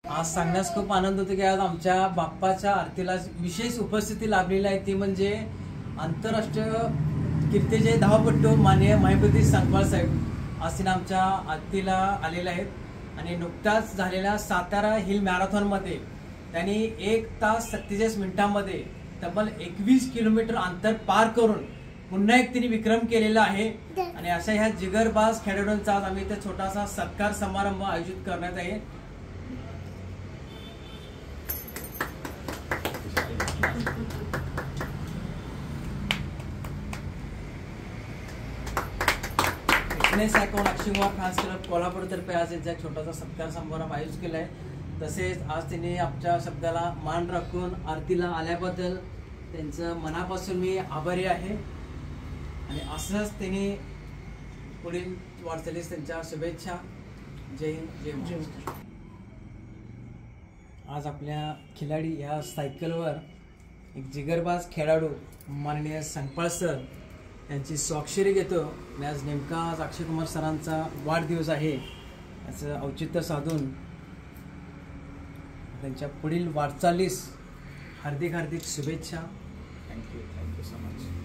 आज सांगण्यास खूप आनंद होतो की आज आमच्या बाप्पाच्या आरतीला विशेष उपस्थिती लाभलेली आहे, ती म्हणजे आंतरराष्ट्रीय कीर्तीचे धावपटू माननीय महेशजी संकपाळ साहेब आज तिने आमच्या आरतीला आलेले आहेत आणि नुकताच झालेल्या सातारा हिल मॅरेथॉनमध्ये त्यांनी 1 तास 47 मिनिटांमध्ये तब्बल 21 किलोमीटर अंतर पार करून पुन्हा एक तिने विक्रम केलेला आहे आणि अशा ह्या जिगरबाज खेळाडूंचा आज आम्ही इथे छोटासा सत्कार समारंभ आयोजित करण्यात आहे। Fitness icon Akshay Kumar fans club कोल्हापूरतर्फे आज यांचा छोटासा सत्कार समारंभ आयोजित केला आहे। तसेच आज त्यांनी आमच्या शब्दाला मान राखून आरतीला आल्याबद्दल त्यांचं मनापासून मी आभारी आहे आणि असंच त्यांनी पुढील वाटचालीस त्यांच्या शुभेच्छा। जय हिंद जय महाराष्ट्र। आज आपल्या खिलाडी या सायकलवर एक जिगरबाज खेळाडू माननीय संकपाळ सर यांची स्वाक्षरी घेतो। आणि आज नेमका आज अक्षय कुमार सरांचा वाढदिवस आहे, याचं औचित्य साधून त्यांच्या पुढील वाटचालीस हार्दिक शुभेच्छा। Thank you so much.